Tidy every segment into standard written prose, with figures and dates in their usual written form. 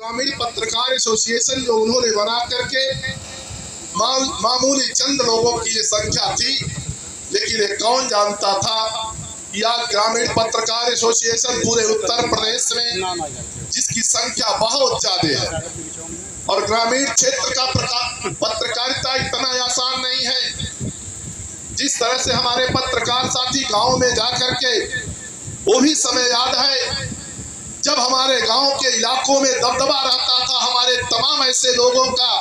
ग्रामीण पत्रकार एसोसिएशन जो उन्होंने बना करके मामूली चंद लोगों की ये संख्या थी, लेकिन ये कौन जानता था कि आज ग्रामीण पत्रकार एसोसिएशन पूरे उत्तर प्रदेश में जिसकी संख्या बहुत ज्यादा है और ग्रामीण क्षेत्र का पत्रकारिता इतना आसान नहीं है। जिस तरह से हमारे पत्रकार साथी गांव में जाकर के, वो भी समय याद है जब हमारे गांव के इलाकों में दबदबा रहता था, हमारे तमाम ऐसे लोगों का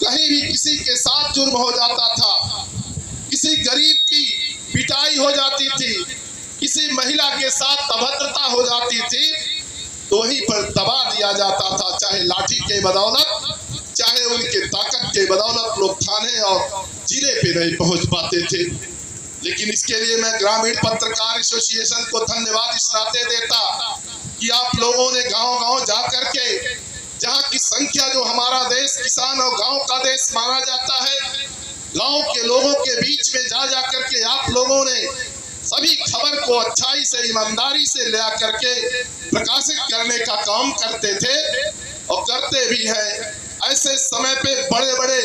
कहीं भी किसी के साथ जुर्म हो जाता था, किसी गरीब की पिटाई हो जाती थी, किसी महिला के साथ अभद्रता हो जाती थी, तो वहीं पर दबा दिया जाता था, चाहे लाठी के बदौलत, चाहे उनके ताकत के बदौलत लोग थाने और जिले पे नहीं पहुंच पाते थे। लेकिन इसके लिए मैं ग्रामीण पत्रकार एसोसिएशन को धन्यवाद इस नाते देता कि आप लोगों ने गांव-गांव जा करके, जहां की संख्या जो हमारा देश किसान और गांव का देश माना जाता है, गांव के लोगों के बीच में जा करके आप लोगों ने सभी खबर को अच्छाई से, ईमानदारी से ले करके प्रकाशित करने का काम करते थे और करते भी हैं। ऐसे समय पे बड़े बड़े,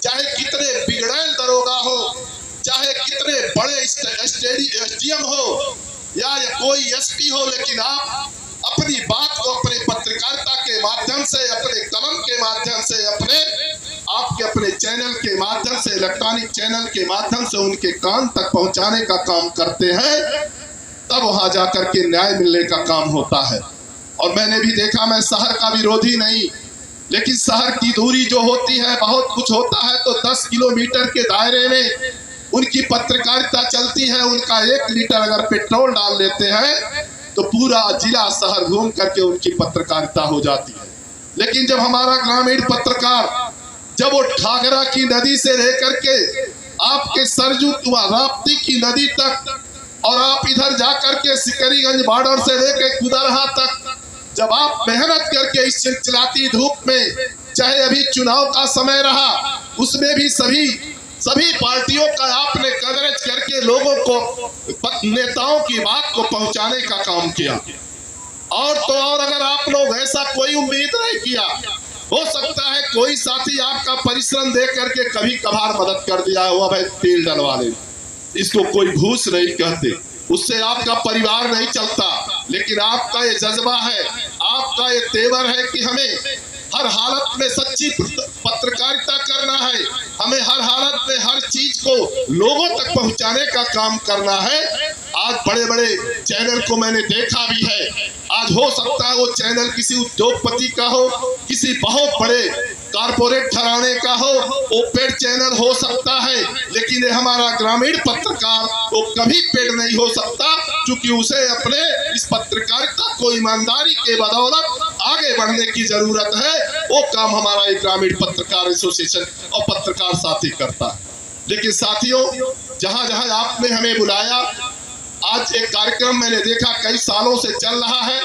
चाहे कितने बिगड़ैल दरोगा हो, चाहे कितने बड़े एसडीएम हो या कोई एसपी हो, लेकिन आप अपनी बात को अपने पत्रकारिता के माध्यम से, अपने कलम के माध्यम से, अपने चैनल के माध्यम से, इलेक्ट्रॉनिक चैनल के माध्यम से उनके कान तक पहुंचाने का काम करते हैं, तब वहां जाकर के न्याय मिलने का काम होता है। और मैंने भी देखा, मैं शहर का विरोधी नहीं, लेकिन शहर की दूरी जो होती है, बहुत कुछ होता है तो 10 किलोमीटर के दायरे में उनकी पत्रकारिता चलती है। उनका 1 लीटर अगर पेट्रोल डाल लेते हैं तो पूरा जिला शहर घूम करके उनकी पत्रकारिता हो जाती है। लेकिन जब हमारा ग्रामीण पत्रकार, जब वो ठागरा की नदी से लेकर के आपके सरजू राप्ती की नदी तक, और आप इधर जाकर के सिकरीगंज बॉर्डर से लेकर कुदरहा तक, जब आप मेहनत करके इस चिलचिलाती धूप में, चाहे अभी चुनाव का समय रहा, उसमें भी सभी पार्टियों का आपने कवरेज करके लोगों को, नेताओं की बात को पहुंचाने का काम किया। और तो और अगर आप लोग ऐसा कोई उम्मीद नहीं किया, हो सकता है कोई साथी आपका परिश्रम देख करके कभी कभार मदद कर दिया हुआ, भाई तेल डलवा ले, इसको कोई घूस नहीं कहते, उससे आपका परिवार नहीं चलता। लेकिन आपका ये जज्बा है, आपका ये तेवर है कि हमें हर हालत में सच्ची पत्रकारिता करना है, हमें हर हालत में हर चीज को लोगों तक पहुंचाने का काम करना है। आज बड़े बड़े चैनल को मैंने देखा भी है, आज हो सकता है वो चैनल किसी उद्योगपति का हो, किसी बहुत बड़े कारपोरेट घराने का हो, वो पेड चैनल हो सकता है, लेकिन ये हमारा ग्रामीण पत्रकार वो कभी पेड नहीं हो सकता, क्योंकि उसे अपने इस पत्रकारिता को ईमानदारी के बदौलत आगे बढ़ने की जरूरत है। वो काम हमारा एक ग्रामीण पत्रकार एसोसिएशन और पत्रकार साथी करता है। लेकिन साथियों, जहां जहां आपने हमें बुलाया, आज एक कार्यक्रम मैंने देखा कई सालों से चल रहा है।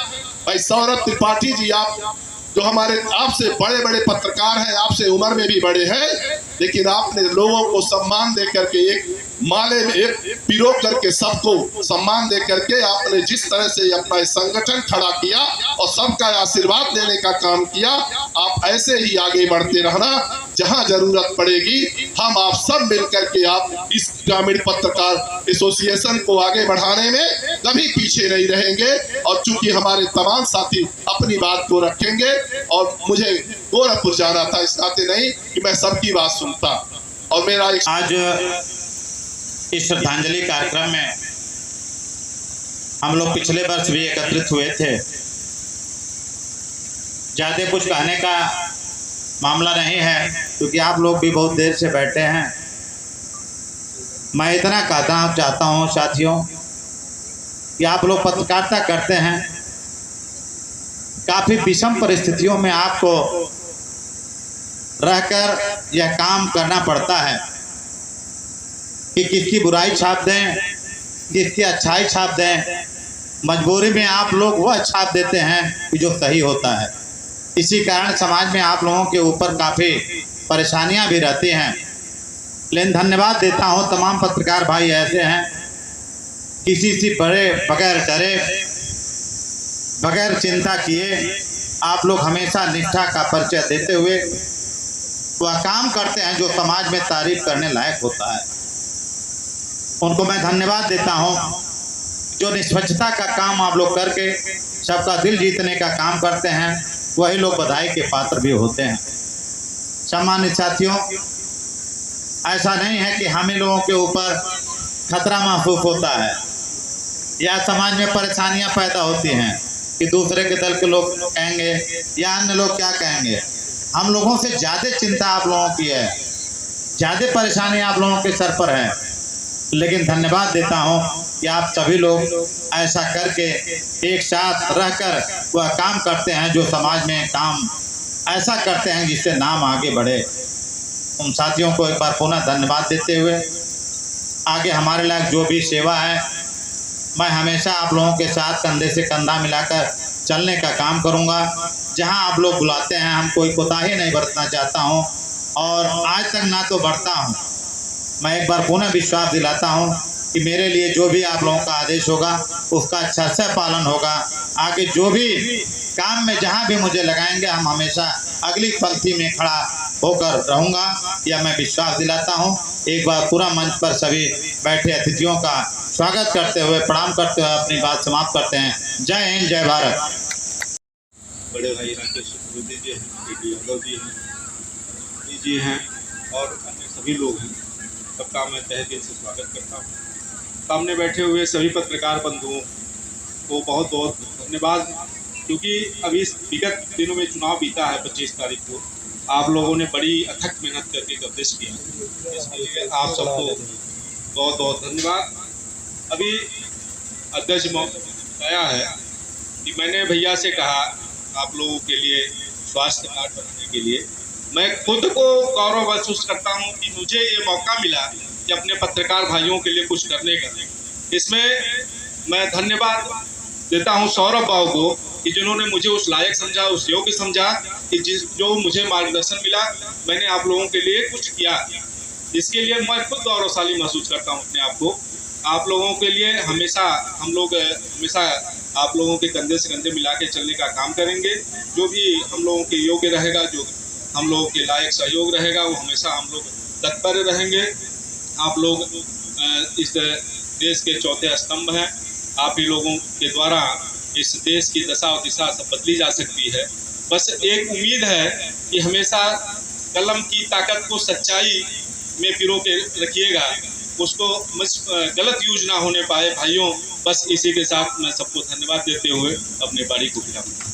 भाई सौरभ त्रिपाठी जी, आप जो हमारे आपसे बड़े बड़े पत्रकार हैं, आपसे उम्र में भी बड़े हैं, लेकिन आपने लोगों को सम्मान दे करके, एक माले में एक पिरो करके सबको सम्मान दे करके आपने जिस तरह से अपना संगठन खड़ा किया और सबका आशीर्वाद देने का काम किया, आप ऐसे ही आगे बढ़ते रहना। जहां जरूरत पड़ेगी हम आप सब मिलकर के आप इस ग्रामीण पत्रकार एसोसिएशन को आगे बढ़ाने में कभी पीछे नहीं रहेंगे। और चूंकि हमारे तमाम साथी अपनी बात को रखेंगे, और मुझे गोरखपुर जाना था, इस नाते नहीं कि मैं सबकी बात सुनता। और मेरा आज इस श्रद्धांजलि कार्यक्रम में हम लोग पिछले वर्ष भी एकत्रित हुए थे। ज़्यादा कुछ कहने का मामला नहीं है, क्योंकि आप लोग भी बहुत देर से बैठे हैं। मैं इतना चाहता हूं साथियों कि आप लोग पत्रकारिता करते हैं, काफ़ी विषम परिस्थितियों में आपको रहकर यह काम करना पड़ता है कि किसकी बुराई छाप दें, किसकी अच्छाई छाप दें। मजबूरी में आप लोग वह छाप देते हैं कि जो सही होता है। इसी कारण समाज में आप लोगों के ऊपर काफ़ी परेशानियां भी रहती हैं। लेकिन धन्यवाद देता हूं, तमाम पत्रकार भाई ऐसे हैं, किसी से बड़े बगैर डरे, बगैर चिंता किए आप लोग हमेशा निष्ठा का परिचय देते हुए वह काम करते हैं जो समाज में तारीफ करने लायक होता है। उनको मैं धन्यवाद देता हूँ। जो निष्पक्षता का काम आप लोग करके सबका दिल जीतने का काम करते हैं, वही लोग बधाई के पात्र भी होते हैं। सम्मानित साथियों, ऐसा नहीं है कि हम ही लोगों के ऊपर खतरा महसूस होता है या समाज में परेशानियां पैदा होती हैं कि दूसरे के दल के लोग कहेंगे या अन्य लोग क्या कहेंगे। हम लोगों से ज़्यादा चिंता आप लोगों की है, ज़्यादा परेशानी आप लोगों के सर पर है। लेकिन धन्यवाद देता हूं कि आप सभी लोग ऐसा करके एक साथ रहकर वह काम करते हैं जो समाज में काम ऐसा करते हैं जिससे नाम आगे बढ़े। उन साथियों को एक बार पुनः धन्यवाद देते हुए आगे हमारे लायक जो भी सेवा है, मैं हमेशा आप लोगों के साथ कंधे से कंधा मिलाकर चलने का काम करूंगा। जहां आप लोग बुलाते हैं, हम कोई कोताही नहीं बरतना चाहता हूं और आज तक ना तो बढ़ता हूं। मैं एक बार पुनः विश्वास दिलाता हूं कि मेरे लिए जो भी आप लोगों का आदेश होगा उसका अच्छा से पालन होगा। आगे जो भी काम में जहां भी मुझे लगाएंगे, हम हमेशा अगली पंक्ति में खड़ा होकर रहूंगा, यह मैं विश्वास दिलाता हूं। एक बार पूरा मंच पर सभी बैठे अतिथियों का स्वागत करते हुए, प्रणाम करते हुए अपनी बात समाप्त करते हैं। जय हिंद, जय भारत। बड़े भाई राकेश चतुर्वेदी जी हैं, के यादव जी हैं और अन्य सभी लोग हैं। सबका मैं तहे दिल से स्वागत करता हूँ। सामने बैठे हुए सभी पत्रकार बंधुओं को बहुत बहुत धन्यवाद, क्योंकि अभी विगत दिनों में चुनाव बीता है 25 तारीख को। आप लोगों ने बड़ी अथक मेहनत करके कवरेज किया, इसके लिए आप सबको बहुत बहुत धन्यवाद। अभी अध्यक्ष बताया है कि मैंने भैया से कहा आप लोगों के लिए स्वास्थ्य कार्ड बनाने के लिए। मैं खुद को गौरव महसूस करता हूं कि मुझे ये मौका मिला कि अपने पत्रकार भाइयों के लिए कुछ करने का। इसमें मैं धन्यवाद देता हूं सौरभ बाबू को कि जिन्होंने मुझे उस लायक समझा, उस योग्य समझा कि जो मुझे मार्गदर्शन मिला, मैंने आप लोगों के लिए कुछ किया। इसके लिए मैं खुद गौरवशाली महसूस करता हूँ अपने आप को। आप लोगों के लिए हमेशा हम लोग हमेशा आप लोगों के कंधे से कंधे मिला के चलने का काम करेंगे। जो भी हम लोगों के योग्य रहेगा, जो हम लोगों के लायक सहयोग रहेगा, वो हमेशा हम लोग तत्पर रहेंगे। आप लोग इस देश के चौथे स्तंभ हैं। आप ही लोगों के द्वारा इस देश की दशा और दिशा सब बदली जा सकती है। बस एक उम्मीद है कि हमेशा कलम की ताकत को सच्चाई में पिरो के रखिएगा, उसको गलत यूज ना होने पाए भाइयों। बस इसी के साथ मैं सबको धन्यवाद देते हुए अपने बारी को विराम दूं।